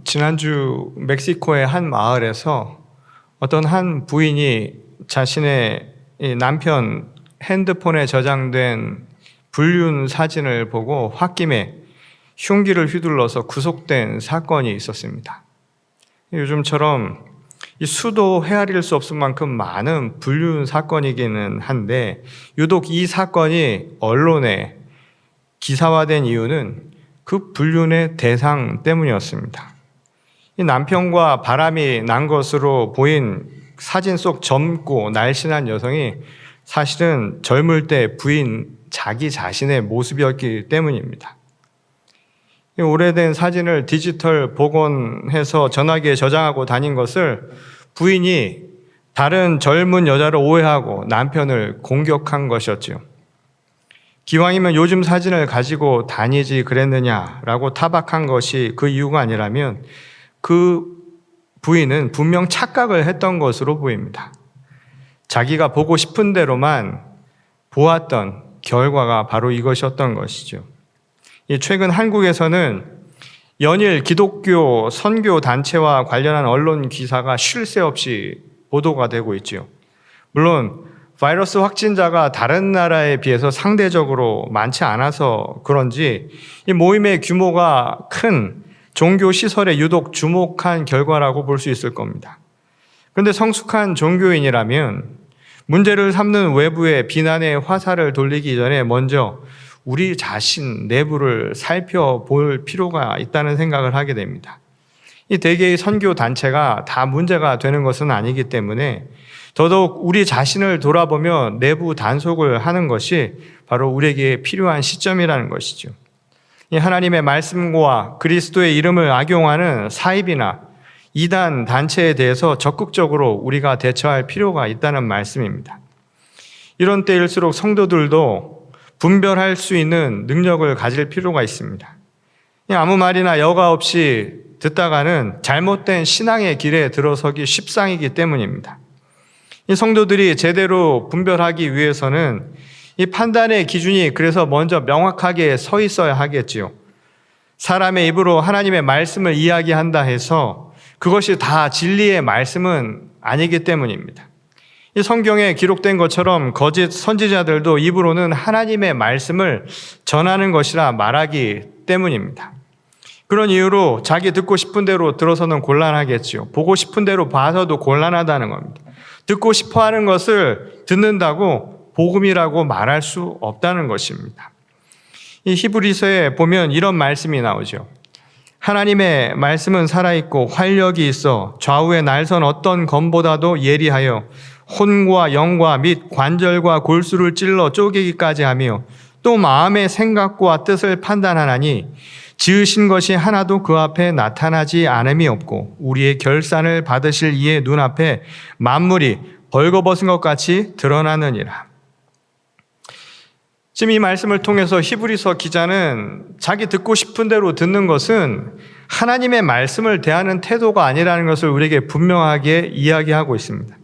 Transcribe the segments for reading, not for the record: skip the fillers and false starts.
지난주 멕시코의 한 마을에서 어떤 한 부인이 자신의 남편 핸드폰에 저장된 불륜 사진을 보고 홧김에 흉기를 휘둘러서 구속된 사건이 있었습니다. 요즘처럼 수도 헤아릴 수 없을 만큼 많은 불륜 사건이기는 한데 유독 이 사건이 언론에 기사화된 이유는 그 불륜의 대상 때문이었습니다. 이 남편과 바람이 난 것으로 보인 사진 속 젊고 날씬한 여성이 사실은 젊을 때 부인 자기 자신의 모습이었기 때문입니다. 이 오래된 사진을 디지털 복원해서 전화기에 저장하고 다닌 것을 부인이 다른 젊은 여자를 오해하고 남편을 공격한 것이었지요. 기왕이면 요즘 사진을 가지고 다니지 그랬느냐라고 타박한 것이 그 이유가 아니라면 그 부인은 분명 착각을 했던 것으로 보입니다. 자기가 보고 싶은 대로만 보았던 결과가 바로 이것이었던 것이죠. 최근 한국에서는 연일 기독교 선교 단체와 관련한 언론 기사가 쉴 새 없이 보도가 되고 있죠. 물론 바이러스 확진자가 다른 나라에 비해서 상대적으로 많지 않아서 그런지 이 모임의 규모가 큰 종교 시설에 유독 주목한 결과라고 볼 수 있을 겁니다. 그런데 성숙한 종교인이라면 문제를 삼는 외부의 비난의 화살을 돌리기 전에 먼저 우리 자신 내부를 살펴볼 필요가 있다는 생각을 하게 됩니다. 이 대개의 선교 단체가 다 문제가 되는 것은 아니기 때문에 더더욱 우리 자신을 돌아보며 내부 단속을 하는 것이 바로 우리에게 필요한 시점이라는 것이죠. 이 하나님의 말씀과 그리스도의 이름을 악용하는 사입이나 이단 단체에 대해서 적극적으로 우리가 대처할 필요가 있다는 말씀입니다. 이런 때일수록 성도들도 분별할 수 있는 능력을 가질 필요가 있습니다. 아무 말이나 여과 없이 듣다가는 잘못된 신앙의 길에 들어서기 십상이기 때문입니다. 이 성도들이 제대로 분별하기 위해서는 이 판단의 기준이 그래서 먼저 명확하게 서 있어야 하겠지요. 사람의 입으로 하나님의 말씀을 이야기한다 해서 그것이 다 진리의 말씀은 아니기 때문입니다. 이 성경에 기록된 것처럼 거짓 선지자들도 입으로는 하나님의 말씀을 전하는 것이라 말하기 때문입니다. 그런 이유로 자기 듣고 싶은 대로 들어서는 곤란하겠지요. 보고 싶은 대로 봐서도 곤란하다는 겁니다. 듣고 싶어 하는 것을 듣는다고 복음이라고 말할 수 없다는 것입니다. 이 히브리서에 보면 이런 말씀이 나오죠. 하나님의 말씀은 살아있고 활력이 있어 좌우의 날선 어떤 검보다도 예리하여 혼과 영과 및 관절과 골수를 찔러 쪼개기까지 하며 또 마음의 생각과 뜻을 판단하나니 지으신 것이 하나도 그 앞에 나타나지 않음이 없고 우리의 결산을 받으실 이의 눈앞에 만물이 벌거벗은 것 같이 드러나느니라. 지금 이 말씀을 통해서 히브리서 기자는 자기 듣고 싶은 대로 듣는 것은 하나님의 말씀을 대하는 태도가 아니라는 것을 우리에게 분명하게 이야기하고 있습니다.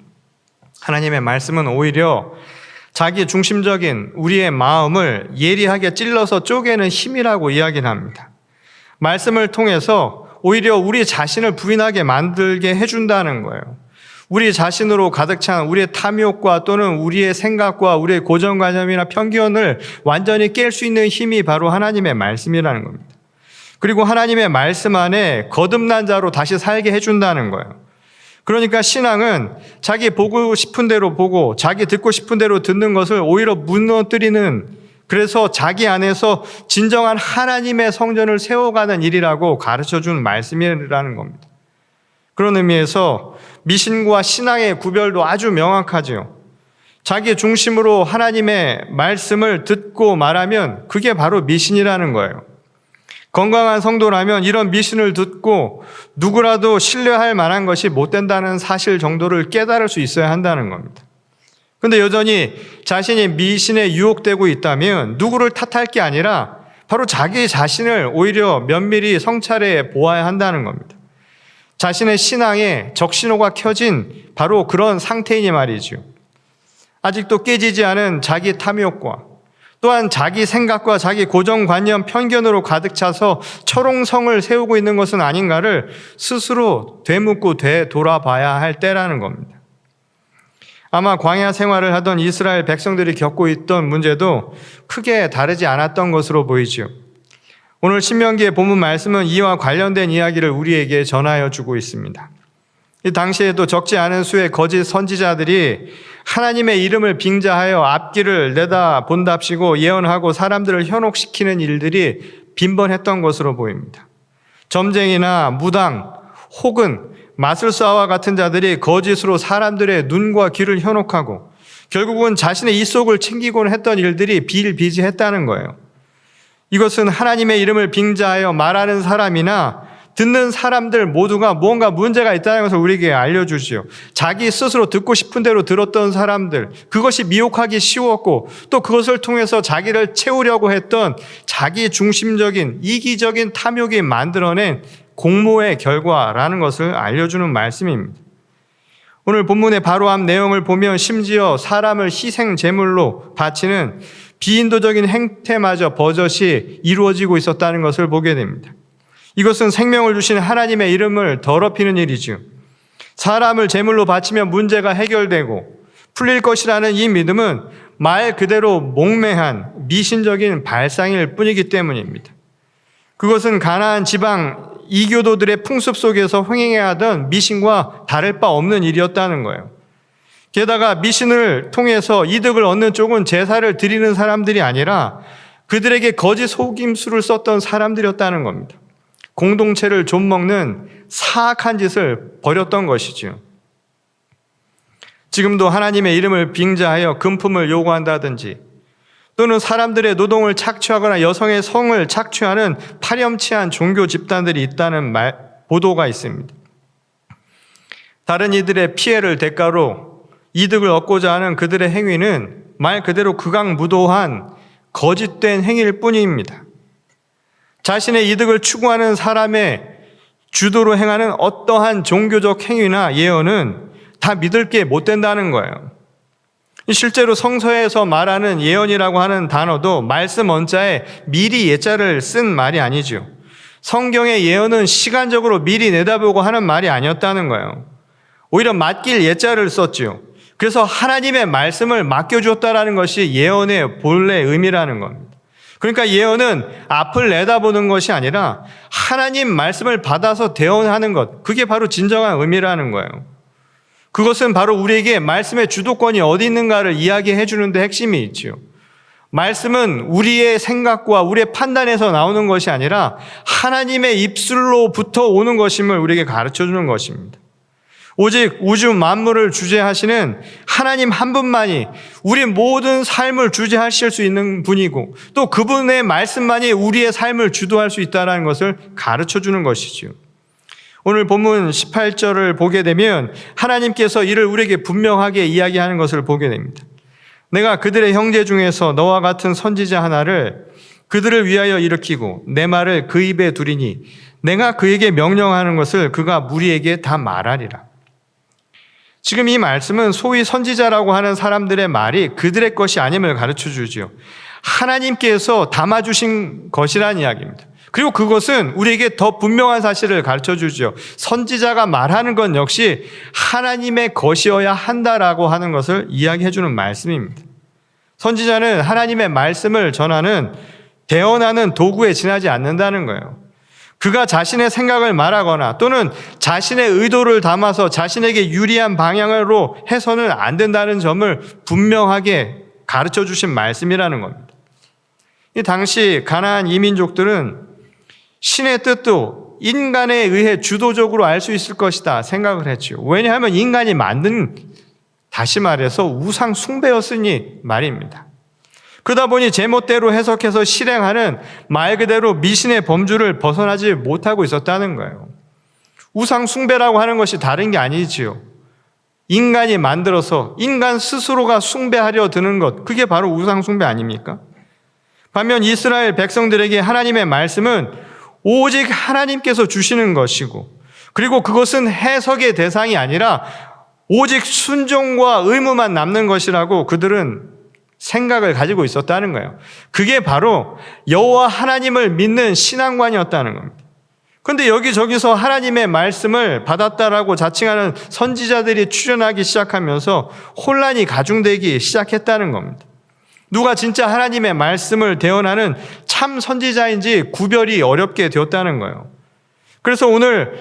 하나님의 말씀은 오히려 자기 중심적인 우리의 마음을 예리하게 찔러서 쪼개는 힘이라고 이야기를 합니다. 말씀을 통해서 오히려 우리 자신을 부인하게 만들게 해준다는 거예요. 우리 자신으로 가득 찬 우리의 탐욕과 또는 우리의 생각과 우리의 고정관념이나 편견을 완전히 깰 수 있는 힘이 바로 하나님의 말씀이라는 겁니다. 그리고 하나님의 말씀 안에 거듭난 자로 다시 살게 해준다는 거예요. 그러니까 신앙은 자기 보고 싶은 대로 보고 자기 듣고 싶은 대로 듣는 것을 오히려 무너뜨리는, 그래서 자기 안에서 진정한 하나님의 성전을 세워가는 일이라고 가르쳐준 말씀이라는 겁니다. 그런 의미에서 미신과 신앙의 구별도 아주 명확하죠. 자기 중심으로 하나님의 말씀을 듣고 말하면 그게 바로 미신이라는 거예요. 건강한 성도라면 이런 미신을 듣고 누구라도 신뢰할 만한 것이 못 된다는 사실 정도를 깨달을 수 있어야 한다는 겁니다. 그런데 여전히 자신이 미신에 유혹되고 있다면 누구를 탓할 게 아니라 바로 자기 자신을 오히려 면밀히 성찰해 보아야 한다는 겁니다. 자신의 신앙에 적신호가 켜진 바로 그런 상태이니 말이죠. 아직도 깨지지 않은 자기 탐욕과 또한 자기 생각과 자기 고정관념, 편견으로 가득 차서 철옹성을 세우고 있는 것은 아닌가를 스스로 되묻고 되돌아봐야 할 때라는 겁니다. 아마 광야 생활을 하던 이스라엘 백성들이 겪고 있던 문제도 크게 다르지 않았던 것으로 보이죠. 오늘 신명기의 본문 말씀은 이와 관련된 이야기를 우리에게 전하여 주고 있습니다. 이 당시에도 적지 않은 수의 거짓 선지자들이 하나님의 이름을 빙자하여 앞길을 내다본답시고 예언하고 사람들을 현혹시키는 일들이 빈번했던 것으로 보입니다. 점쟁이나 무당 혹은 마술사와 같은 자들이 거짓으로 사람들의 눈과 귀를 현혹하고 결국은 자신의 입속을 챙기곤 했던 일들이 비일비재했다는 거예요. 이것은 하나님의 이름을 빙자하여 말하는 사람이나 듣는 사람들 모두가 뭔가 문제가 있다는 것을 우리에게 알려주지요. 자기 스스로 듣고 싶은 대로 들었던 사람들, 그것이 미혹하기 쉬웠고 또 그것을 통해서 자기를 채우려고 했던 자기 중심적인 이기적인 탐욕이 만들어낸 공모의 결과라는 것을 알려주는 말씀입니다. 오늘 본문의 바로 앞 내용을 보면 심지어 사람을 희생 제물로 바치는 비인도적인 행태마저 버젓이 이루어지고 있었다는 것을 보게 됩니다. 이것은 생명을 주신 하나님의 이름을 더럽히는 일이죠. 사람을 제물로 바치면 문제가 해결되고 풀릴 것이라는 이 믿음은 말 그대로 몽매한 미신적인 발상일 뿐이기 때문입니다. 그것은 가나안 지방 이교도들의 풍습 속에서 횡행해야 하던 미신과 다를 바 없는 일이었다는 거예요. 게다가 미신을 통해서 이득을 얻는 쪽은 제사를 드리는 사람들이 아니라 그들에게 거짓 속임수를 썼던 사람들이었다는 겁니다. 공동체를 좀먹는 사악한 짓을 벌였던 것이지요. 지금도 하나님의 이름을 빙자하여 금품을 요구한다든지 또는 사람들의 노동을 착취하거나 여성의 성을 착취하는 파렴치한 종교 집단들이 있다는 보도가 있습니다. 다른 이들의 피해를 대가로 이득을 얻고자 하는 그들의 행위는 말 그대로 극악무도한 거짓된 행위일 뿐입니다. 자신의 이득을 추구하는 사람의 주도로 행하는 어떠한 종교적 행위나 예언은 다 믿을 게 못 된다는 거예요. 실제로 성서에서 말하는 예언이라고 하는 단어도 말씀 원자에 미리 예자를 쓴 말이 아니죠. 성경의 예언은 시간적으로 미리 내다보고 하는 말이 아니었다는 거예요. 오히려 맡길 예자를 썼죠. 그래서 하나님의 말씀을 맡겨주었다라는 것이 예언의 본래 의미라는 겁니다. 그러니까 예언은 앞을 내다보는 것이 아니라 하나님 말씀을 받아서 대언하는 것, 그게 바로 진정한 의미라는 거예요. 그것은 바로 우리에게 말씀의 주도권이 어디 있는가를 이야기해 주는 데 핵심이 있지요. 말씀은 우리의 생각과 우리의 판단에서 나오는 것이 아니라 하나님의 입술로부터 오는 것임을 우리에게 가르쳐 주는 것입니다. 오직 우주 만물을 주재하시는 하나님 한 분만이 우리 모든 삶을 주재하실 수 있는 분이고 또 그분의 말씀만이 우리의 삶을 주도할 수 있다는 것을 가르쳐 주는 것이지요. 오늘 본문 18절을 보게 되면 하나님께서 이를 우리에게 분명하게 이야기하는 것을 보게 됩니다. 내가 그들의 형제 중에서 너와 같은 선지자 하나를 그들을 위하여 일으키고 내 말을 그 입에 두리니 내가 그에게 명령하는 것을 그가 무리에게 다 말하리라. 지금 이 말씀은 소위 선지자라고 하는 사람들의 말이 그들의 것이 아님을 가르쳐 주지요. 하나님께서 담아주신 것이라는 이야기입니다. 그리고 그것은 우리에게 더 분명한 사실을 가르쳐 주죠. 선지자가 말하는 건 역시 하나님의 것이어야 한다라고 하는 것을 이야기해 주는 말씀입니다. 선지자는 하나님의 말씀을 전하는 대언하는 도구에 지나지 않는다는 거예요. 그가 자신의 생각을 말하거나 또는 자신의 의도를 담아서 자신에게 유리한 방향으로 해서는 안 된다는 점을 분명하게 가르쳐 주신 말씀이라는 겁니다. 이 당시 가나안 이민족들은 신의 뜻도 인간에 의해 주도적으로 알 수 있을 것이다 생각을 했죠. 왜냐하면 인간이 만든, 다시 말해서 우상 숭배였으니 말입니다. 그러다 보니 제멋대로 해석해서 실행하는 말 그대로 미신의 범주를 벗어나지 못하고 있었다는 거예요. 우상 숭배라고 하는 것이 다른 게 아니지요. 인간이 만들어서 인간 스스로가 숭배하려 드는 것, 그게 바로 우상 숭배 아닙니까? 반면 이스라엘 백성들에게 하나님의 말씀은 오직 하나님께서 주시는 것이고 그리고 그것은 해석의 대상이 아니라 오직 순종과 의무만 남는 것이라고 그들은 생각을 가지고 있었다는 거예요. 그게 바로 여호와 하나님을 믿는 신앙관이었다는 겁니다. 그런데 여기저기서 하나님의 말씀을 받았다라고 자칭하는 선지자들이 출현하기 시작하면서 혼란이 가중되기 시작했다는 겁니다. 누가 진짜 하나님의 말씀을 대언하는 참 선지자인지 구별이 어렵게 되었다는 거예요. 그래서 오늘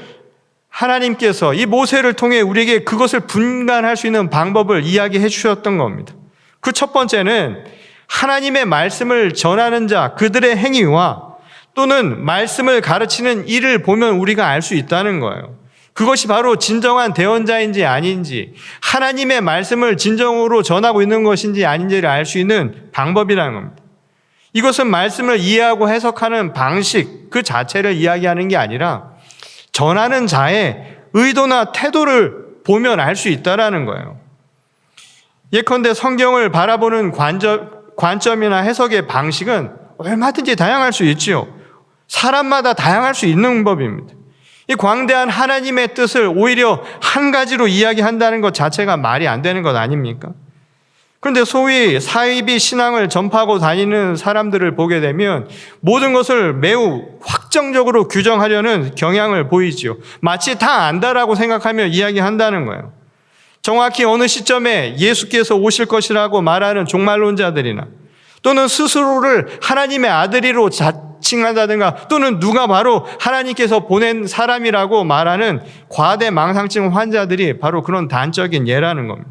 하나님께서 이 모세를 통해 우리에게 그것을 분간할 수 있는 방법을 이야기해 주셨던 겁니다. 그 첫 번째는 하나님의 말씀을 전하는 자, 그들의 행위와 또는 말씀을 가르치는 일을 보면 우리가 알 수 있다는 거예요. 그것이 바로 진정한 대언자인지 아닌지, 하나님의 말씀을 진정으로 전하고 있는 것인지 아닌지를 알 수 있는 방법이라는 겁니다. 이것은 말씀을 이해하고 해석하는 방식 그 자체를 이야기하는 게 아니라 전하는 자의 의도나 태도를 보면 알 수 있다는 거예요. 예컨대 성경을 바라보는 관점이나 해석의 방식은 얼마든지 다양할 수 있지요. 사람마다 다양할 수 있는 법입니다. 이 광대한 하나님의 뜻을 오히려 한 가지로 이야기한다는 것 자체가 말이 안 되는 것 아닙니까? 그런데 소위 사이비 신앙을 전파하고 다니는 사람들을 보게 되면 모든 것을 매우 확정적으로 규정하려는 경향을 보이지요. 마치 다 안다라고 생각하며 이야기한다는 거예요. 정확히 어느 시점에 예수께서 오실 것이라고 말하는 종말론자들이나 또는 스스로를 하나님의 아들이로 자칭한다든가 또는 누가 바로 하나님께서 보낸 사람이라고 말하는 과대망상증 환자들이 바로 그런 단적인 예라는 겁니다.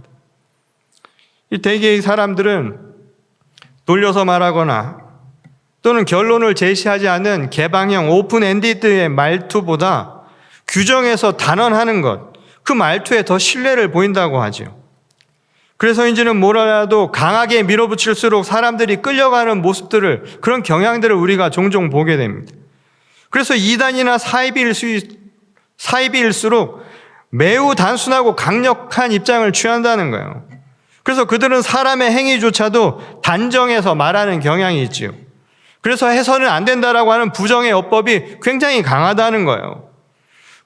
이 대개의 사람들은 돌려서 말하거나 또는 결론을 제시하지 않는 개방형 오픈엔디드의 말투보다 규정해서 단언하는 것, 그 말투에 더 신뢰를 보인다고 하죠. 그래서인지는 뭐라도 강하게 밀어붙일수록 사람들이 끌려가는 모습들을, 그런 경향들을 우리가 종종 보게 됩니다. 그래서 이단이나 사이비일수록 매우 단순하고 강력한 입장을 취한다는 거예요. 그래서 그들은 사람의 행위조차도 단정해서 말하는 경향이 있지요. 그래서 해서는 안 된다라고 하는 부정의 어법이 굉장히 강하다는 거예요.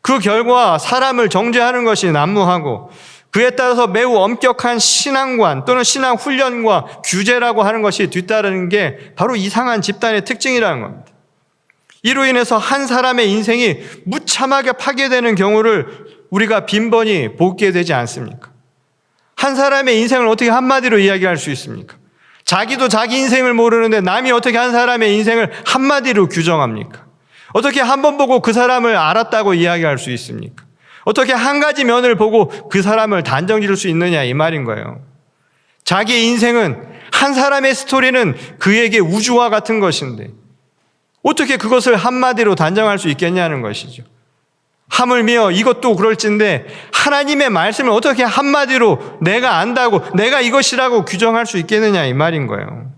그 결과 사람을 정죄하는 것이 난무하고 그에 따라서 매우 엄격한 신앙관 또는 신앙 훈련과 규제라고 하는 것이 뒤따르는 게 바로 이상한 집단의 특징이라는 겁니다. 이로 인해서 한 사람의 인생이 무참하게 파괴되는 경우를 우리가 빈번히 보게 되지 않습니까? 한 사람의 인생을 어떻게 한마디로 이야기할 수 있습니까? 자기도 자기 인생을 모르는데 남이 어떻게 한 사람의 인생을 한마디로 규정합니까? 어떻게 한 번 보고 그 사람을 알았다고 이야기할 수 있습니까? 어떻게 한 가지 면을 보고 그 사람을 단정 지을 수 있느냐 이 말인 거예요. 자기의 인생은, 한 사람의 스토리는 그에게 우주와 같은 것인데 어떻게 그것을 한마디로 단정할 수 있겠냐는 것이죠. 하물며 이것도 그럴진데 하나님의 말씀을 어떻게 한마디로 내가 안다고, 내가 이것이라고 규정할 수 있겠느냐 이 말인 거예요.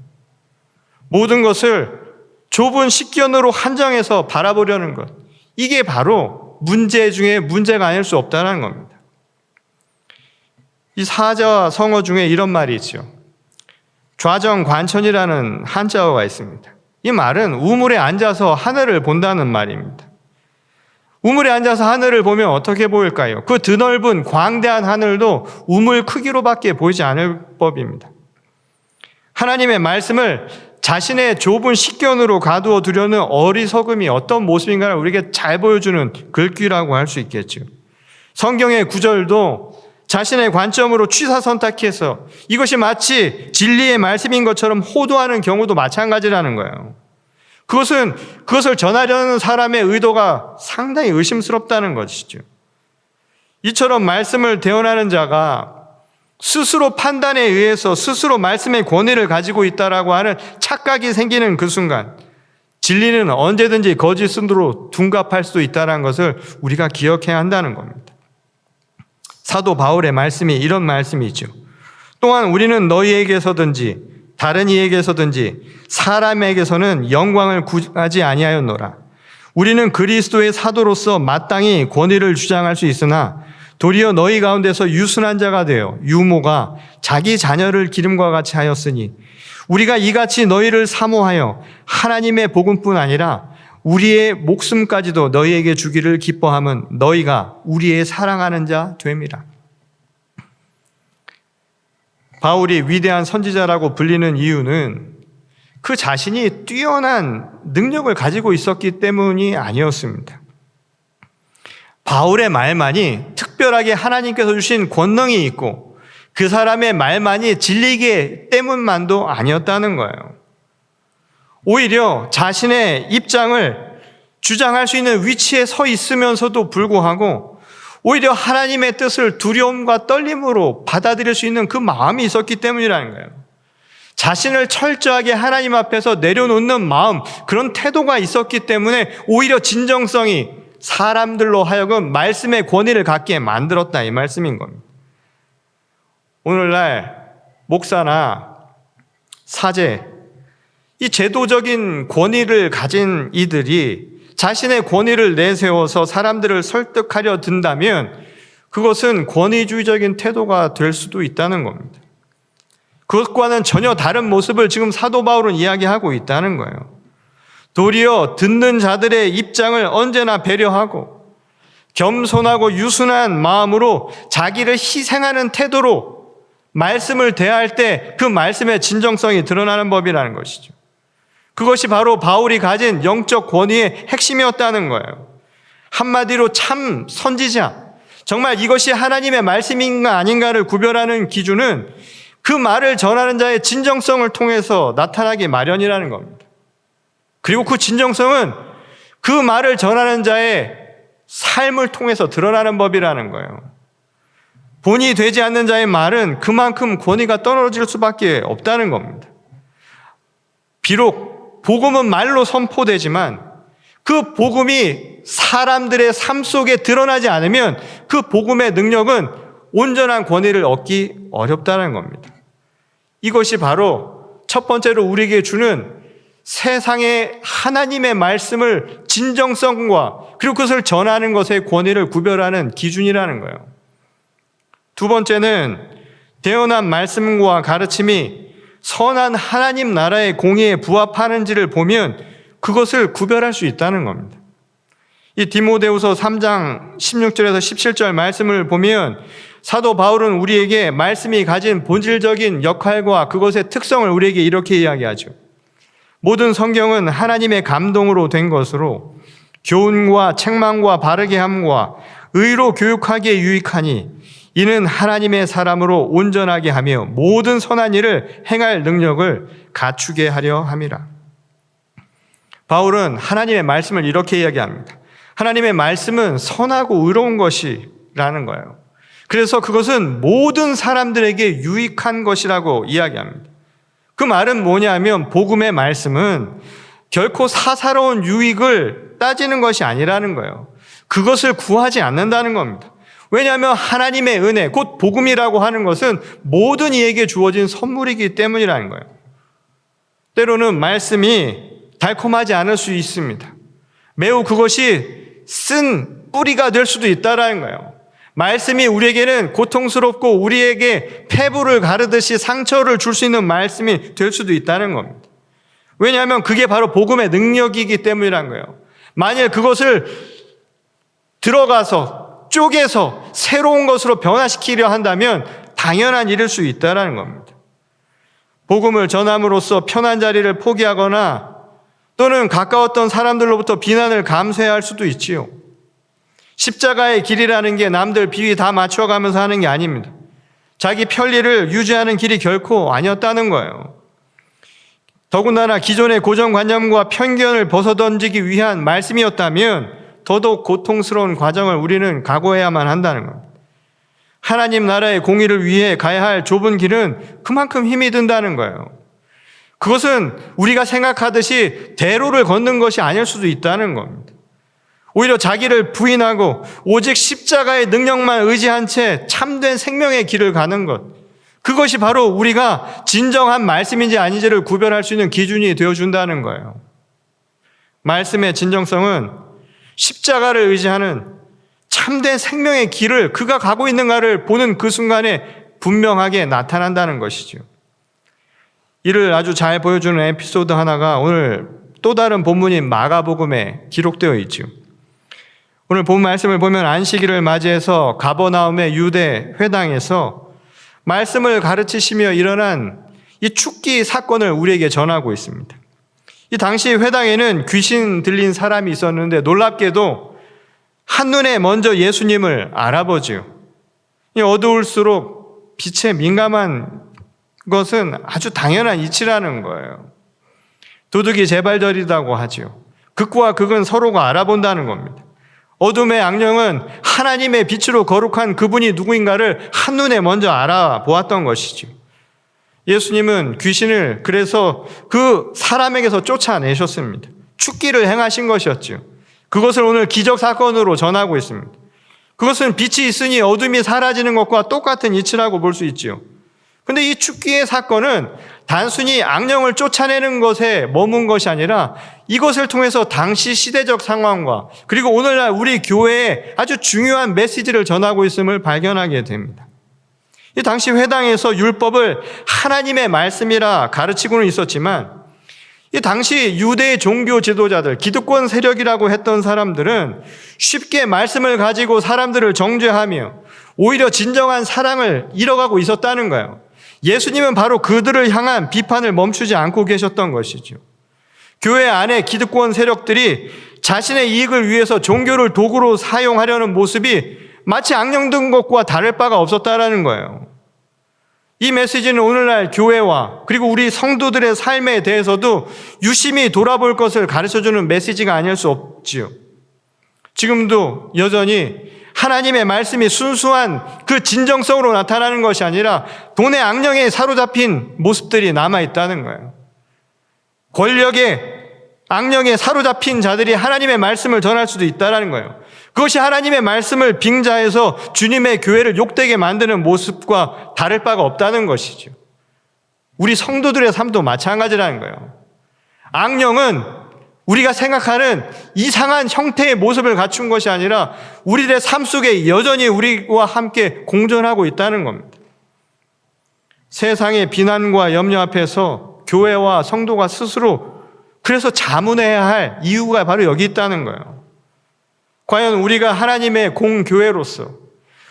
모든 것을 좁은 식견으로 한정해서 바라보려는 것, 이게 바로 문제 중에 문제가 아닐 수 없다는 겁니다. 이 사자와 성어 중에 이런 말이 있죠. 좌정관천이라는 한자어가 있습니다. 이 말은 우물에 앉아서 하늘을 본다는 말입니다. 우물에 앉아서 하늘을 보면 어떻게 보일까요? 그 드넓은 광대한 하늘도 우물 크기로밖에 보이지 않을 법입니다. 하나님의 말씀을 자신의 좁은 식견으로 가두어 두려는 어리석음이 어떤 모습인가를 우리에게 잘 보여주는 글귀라고 할 수 있겠죠. 성경의 구절도 자신의 관점으로 취사선택해서 이것이 마치 진리의 말씀인 것처럼 호도하는 경우도 마찬가지라는 거예요. 그것을 전하려는 사람의 의도가 상당히 의심스럽다는 것이죠. 이처럼 말씀을 대언하는 자가 스스로 판단에 의해서 스스로 말씀의 권위를 가지고 있다라고 하는 착각이 생기는 그 순간 진리는 언제든지 거짓으로 둔갑할 수도 있다는 것을 우리가 기억해야 한다는 겁니다. 사도 바울의 말씀이 이런 말씀이죠. 또한 우리는 너희에게서든지 다른 이에게서든지 사람에게서는 영광을 구하지 아니하였노라. 우리는 그리스도의 사도로서 마땅히 권위를 주장할 수 있으나 도리어 너희 가운데서 유순한 자가 되어 유모가 자기 자녀를 기름과 같이 하였으니 우리가 이같이 너희를 사모하여 하나님의 복음뿐 아니라 우리의 목숨까지도 너희에게 주기를 기뻐함은 너희가 우리의 사랑하는 자 됨이라. 바울이 위대한 선지자라고 불리는 이유는 그 자신이 뛰어난 능력을 가지고 있었기 때문이 아니었습니다. 바울의 말만이 특별하게 하나님께서 주신 권능이 있고 그 사람의 말만이 진리이기 때문만도 아니었다는 거예요. 오히려 자신의 입장을 주장할 수 있는 위치에 서 있으면서도 불구하고 오히려 하나님의 뜻을 두려움과 떨림으로 받아들일 수 있는 그 마음이 있었기 때문이라는 거예요. 자신을 철저하게 하나님 앞에서 내려놓는 마음, 그런 태도가 있었기 때문에 오히려 진정성이 사람들로 하여금 말씀의 권위를 갖게 만들었다, 이 말씀인 겁니다. 오늘날 목사나 사제, 이 제도적인 권위를 가진 이들이 자신의 권위를 내세워서 사람들을 설득하려 든다면 그것은 권위주의적인 태도가 될 수도 있다는 겁니다. 그것과는 전혀 다른 모습을 지금 사도 바울은 이야기하고 있다는 거예요. 도리어 듣는 자들의 입장을 언제나 배려하고 겸손하고 유순한 마음으로 자기를 희생하는 태도로 말씀을 대할 때 그 말씀의 진정성이 드러나는 법이라는 것이죠. 그것이 바로 바울이 가진 영적 권위의 핵심이었다는 거예요. 한마디로 참 선지자, 정말 이것이 하나님의 말씀인가 아닌가를 구별하는 기준은 그 말을 전하는 자의 진정성을 통해서 나타나기 마련이라는 겁니다. 그리고 그 진정성은 그 말을 전하는 자의 삶을 통해서 드러나는 법이라는 거예요. 본이 되지 않는 자의 말은 그만큼 권위가 떨어질 수밖에 없다는 겁니다. 비록 복음은 말로 선포되지만 그 복음이 사람들의 삶 속에 드러나지 않으면 그 복음의 능력은 온전한 권위를 얻기 어렵다는 겁니다. 이것이 바로 첫 번째로 우리에게 주는 세상의 하나님의 말씀을 진정성과 그리고 그것을 전하는 것의 권위를 구별하는 기준이라는 거예요. 두 번째는 대언한 말씀과 가르침이 선한 하나님 나라의 공의에 부합하는지를 보면 그것을 구별할 수 있다는 겁니다. 이 디모데후서 3장 16절에서 17절 말씀을 보면 사도 바울은 우리에게 말씀이 가진 본질적인 역할과 그것의 특성을 우리에게 이렇게 이야기하죠. 모든 성경은 하나님의 감동으로 된 것으로 교훈과 책망과 바르게 함과 의로 교육하기에 유익하니 이는 하나님의 사람으로 온전하게 하며 모든 선한 일을 행할 능력을 갖추게 하려 함이라. 바울은 하나님의 말씀을 이렇게 이야기합니다. 하나님의 말씀은 선하고 의로운 것이라는 거예요. 그래서 그것은 모든 사람들에게 유익한 것이라고 이야기합니다. 그 말은 뭐냐면 복음의 말씀은 결코 사사로운 유익을 따지는 것이 아니라는 거예요. 그것을 구하지 않는다는 겁니다. 왜냐하면 하나님의 은혜, 곧 복음이라고 하는 것은 모든 이에게 주어진 선물이기 때문이라는 거예요. 때로는 말씀이 달콤하지 않을 수 있습니다. 매우 그것이 쓴 뿌리가 될 수도 있다는 거예요. 말씀이 우리에게는 고통스럽고 우리에게 폐부를 가르듯이 상처를 줄 수 있는 말씀이 될 수도 있다는 겁니다. 왜냐하면 그게 바로 복음의 능력이기 때문이라는 거예요. 만일 그것을 들어가서 쪼개서 새로운 것으로 변화시키려 한다면 당연한 일일 수 있다는 겁니다. 복음을 전함으로써 편한 자리를 포기하거나 또는 가까웠던 사람들로부터 비난을 감수해야 할 수도 있지요. 십자가의 길이라는 게 남들 비위 다 맞춰가면서 하는 게 아닙니다. 자기 편리를 유지하는 길이 결코 아니었다는 거예요. 더군다나 기존의 고정관념과 편견을 벗어던지기 위한 말씀이었다면 더더욱 고통스러운 과정을 우리는 각오해야만 한다는 겁니다. 하나님 나라의 공의를 위해 가야 할 좁은 길은 그만큼 힘이 든다는 거예요. 그것은 우리가 생각하듯이 대로를 걷는 것이 아닐 수도 있다는 겁니다. 오히려 자기를 부인하고 오직 십자가의 능력만 의지한 채 참된 생명의 길을 가는 것, 그것이 바로 우리가 진정한 말씀인지 아닌지를 구별할 수 있는 기준이 되어준다는 거예요. 말씀의 진정성은 십자가를 의지하는 참된 생명의 길을 그가 가고 있는가를 보는 그 순간에 분명하게 나타난다는 것이죠. 이를 아주 잘 보여주는 에피소드 하나가 오늘 또 다른 본문인 마가복음에 기록되어 있죠. 오늘 본 말씀을 보면 안식일을 맞이해서 가버나움의 유대 회당에서 말씀을 가르치시며 일어난 이 축기 사건을 우리에게 전하고 있습니다. 이 당시 회당에는 귀신 들린 사람이 있었는데 놀랍게도 한눈에 먼저 예수님을 알아보지요. 어두울수록 빛에 민감한 것은 아주 당연한 이치라는 거예요. 도둑이 재발절이라고 하지요. 극과 극은 서로가 알아본다는 겁니다. 어둠의 악령은 하나님의 빛으로 거룩한 그분이 누구인가를 한눈에 먼저 알아보았던 것이죠. 예수님은 귀신을 그래서 그 사람에게서 쫓아내셨습니다. 축기를 행하신 것이었죠. 그것을 오늘 기적 사건으로 전하고 있습니다. 그것은 빛이 있으니 어둠이 사라지는 것과 똑같은 이치라고 볼 수 있지요. 근데 이 축기의 사건은 단순히 악령을 쫓아내는 것에 머문 것이 아니라 이것을 통해서 당시 시대적 상황과 그리고 오늘날 우리 교회에 아주 중요한 메시지를 전하고 있음을 발견하게 됩니다. 이 당시 회당에서 율법을 하나님의 말씀이라 가르치고는 있었지만 이 당시 유대의 종교 지도자들, 기득권 세력이라고 했던 사람들은 쉽게 말씀을 가지고 사람들을 정죄하며 오히려 진정한 사랑을 잃어가고 있었다는 거예요. 예수님은 바로 그들을 향한 비판을 멈추지 않고 계셨던 것이죠. 교회 안에 기득권 세력들이 자신의 이익을 위해서 종교를 도구로 사용하려는 모습이 마치 악령 든 것과 다를 바가 없었다라는 거예요. 이 메시지는 오늘날 교회와 그리고 우리 성도들의 삶에 대해서도 유심히 돌아볼 것을 가르쳐주는 메시지가 아닐 수 없지요. 지금도 여전히 하나님의 말씀이 순수한 그 진정성으로 나타나는 것이 아니라 돈의 악령에 사로잡힌 모습들이 남아있다는 거예요. 권력의 악령에 사로잡힌 자들이 하나님의 말씀을 전할 수도 있다는 거예요. 그것이 하나님의 말씀을 빙자해서 주님의 교회를 욕되게 만드는 모습과 다를 바가 없다는 것이죠. 우리 성도들의 삶도 마찬가지라는 거예요. 악령은 우리가 생각하는 이상한 형태의 모습을 갖춘 것이 아니라 우리들의 삶 속에 여전히 우리와 함께 공존하고 있다는 겁니다. 세상의 비난과 염려 앞에서 교회와 성도가 스스로 그래서 자문해야 할 이유가 바로 여기 있다는 거예요. 과연 우리가 하나님의 공교회로서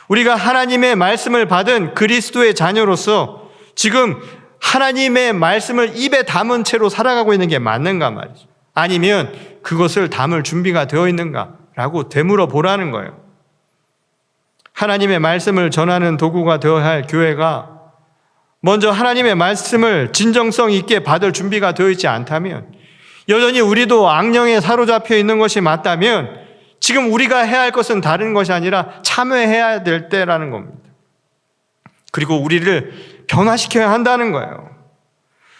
우리가 하나님의 말씀을 받은 그리스도의 자녀로서 지금 하나님의 말씀을 입에 담은 채로 살아가고 있는 게 맞는가 말이죠. 아니면 그것을 담을 준비가 되어 있는가라고 되물어 보라는 거예요. 하나님의 말씀을 전하는 도구가 되어야 할 교회가 먼저 하나님의 말씀을 진정성 있게 받을 준비가 되어 있지 않다면, 여전히 우리도 악령에 사로잡혀 있는 것이 맞다면 지금 우리가 해야 할 것은 다른 것이 아니라 참여해야 될 때라는 겁니다. 그리고 우리를 변화시켜야 한다는 거예요.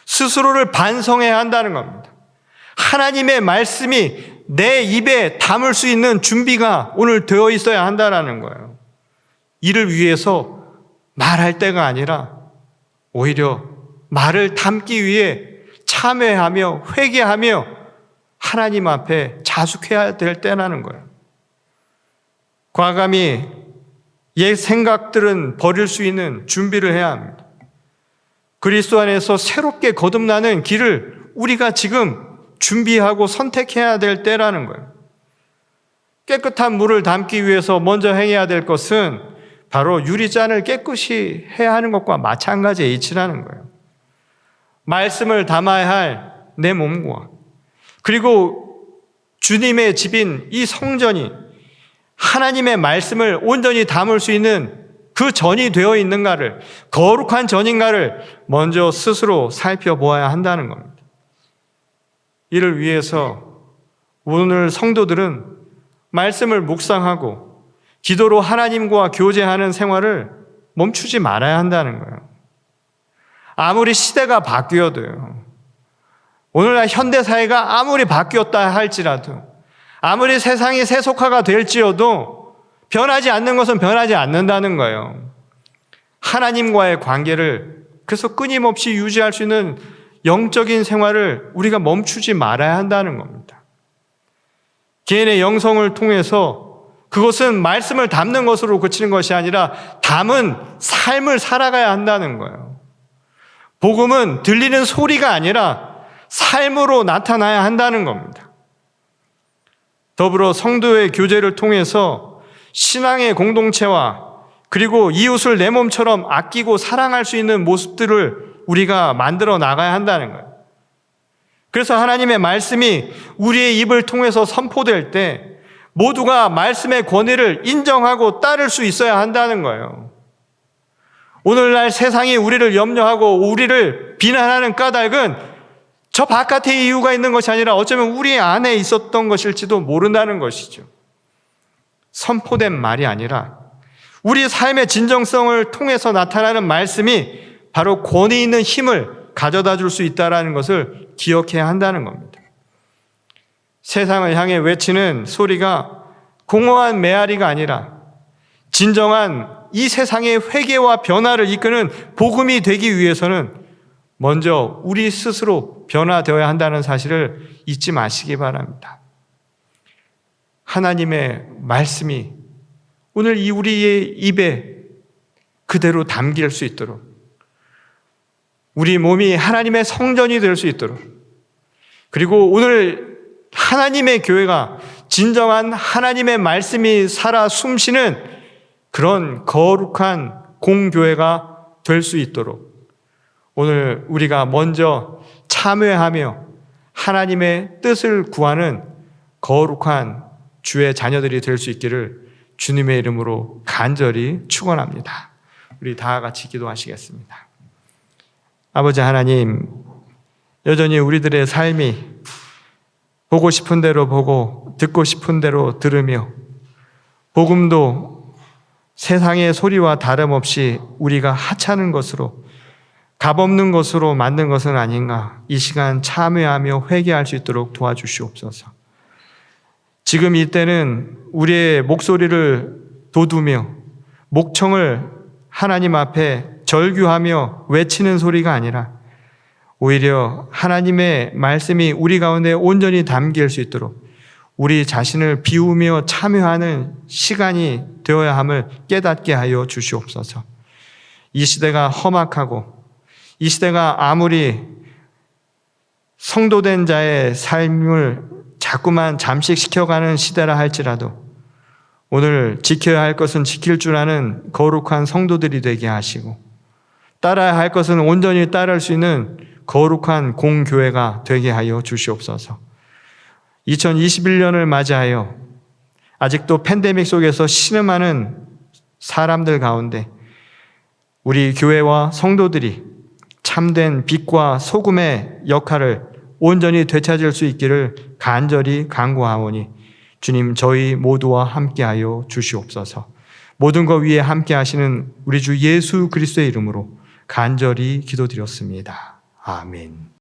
스스로를 반성해야 한다는 겁니다. 하나님의 말씀이 내 입에 담을 수 있는 준비가 오늘 되어 있어야 한다는 거예요. 이를 위해서 말할 때가 아니라 오히려 말을 담기 위해 참회하며 회개하며 하나님 앞에 자숙해야 될 때라는 거예요. 과감히 옛 생각들은 버릴 수 있는 준비를 해야 합니다. 그리스도 안에서 새롭게 거듭나는 길을 우리가 지금 준비하고 선택해야 될 때라는 거예요. 깨끗한 물을 담기 위해서 먼저 행해야 될 것은 바로 유리잔을 깨끗이 해야 하는 것과 마찬가지의 이치라는 거예요. 말씀을 담아야 할 내 몸과 그리고 주님의 집인 이 성전이 하나님의 말씀을 온전히 담을 수 있는 그 전이 되어 있는가를, 거룩한 전인가를 먼저 스스로 살펴보아야 한다는 겁니다. 이를 위해서 오늘 성도들은 말씀을 묵상하고 기도로 하나님과 교제하는 생활을 멈추지 말아야 한다는 거예요. 아무리 시대가 바뀌어도요, 오늘날 현대사회가 아무리 바뀌었다 할지라도, 아무리 세상이 세속화가 될지어도 변하지 않는 것은 변하지 않는다는 거예요. 하나님과의 관계를 그래서 끊임없이 유지할 수 있는 영적인 생활을 우리가 멈추지 말아야 한다는 겁니다. 개인의 영성을 통해서 그것은 말씀을 담는 것으로 그치는 것이 아니라 담은 삶을 살아가야 한다는 거예요. 복음은 들리는 소리가 아니라 삶으로 나타나야 한다는 겁니다. 더불어 성도의 교제를 통해서 신앙의 공동체와 그리고 이웃을 내 몸처럼 아끼고 사랑할 수 있는 모습들을 우리가 만들어 나가야 한다는 거예요. 그래서 하나님의 말씀이 우리의 입을 통해서 선포될 때 모두가 말씀의 권위를 인정하고 따를 수 있어야 한다는 거예요. 오늘날 세상이 우리를 염려하고 우리를 비난하는 까닭은 저 바깥에 이유가 있는 것이 아니라 어쩌면 우리 안에 있었던 것일지도 모른다는 것이죠. 선포된 말이 아니라 우리 삶의 진정성을 통해서 나타나는 말씀이 바로 권위 있는 힘을 가져다 줄 수 있다는 것을 기억해야 한다는 겁니다. 세상을 향해 외치는 소리가 공허한 메아리가 아니라 진정한 이 세상의 회개와 변화를 이끄는 복음이 되기 위해서는 먼저 우리 스스로 변화되어야 한다는 사실을 잊지 마시기 바랍니다. 하나님의 말씀이 오늘 우리의 입에 그대로 담길 수 있도록, 우리 몸이 하나님의 성전이 될 수 있도록, 그리고 오늘 하나님의 교회가 진정한 하나님의 말씀이 살아 숨쉬는 그런 거룩한 공교회가 될 수 있도록 오늘 우리가 먼저 참여하며 하나님의 뜻을 구하는 거룩한 주의 자녀들이 될 수 있기를 주님의 이름으로 간절히 축원합니다. 우리 다 같이 기도하시겠습니다. 아버지 하나님, 여전히 우리들의 삶이 보고 싶은 대로 보고 듣고 싶은 대로 들으며 복음도 세상의 소리와 다름없이 우리가 하찮은 것으로 값없는 것으로 만든 것은 아닌가, 이 시간 참여하며 회개할 수 있도록 도와주시옵소서. 지금 이때는 우리의 목소리를 돋우며 목청을 하나님 앞에 절규하며 외치는 소리가 아니라 오히려 하나님의 말씀이 우리 가운데 온전히 담길 수 있도록 우리 자신을 비우며 참여하는 시간이 되어야 함을 깨닫게 하여 주시옵소서. 이 시대가 험악하고 이 시대가 아무리 성도된 자의 삶을 자꾸만 잠식시켜가는 시대라 할지라도 오늘 지켜야 할 것은 지킬 줄 아는 거룩한 성도들이 되게 하시고 따라야 할 것은 온전히 따를 수 있는 거룩한 공교회가 되게 하여 주시옵소서. 2021년을 맞이하여 아직도 팬데믹 속에서 신음하는 사람들 가운데 우리 교회와 성도들이 참된 빛과 소금의 역할을 온전히 되찾을 수 있기를 간절히 간구하오니 주님, 저희 모두와 함께하여 주시옵소서. 모든 것 위에 함께하시는 우리 주 예수 그리스도의 이름으로 간절히 기도드렸습니다. 아멘.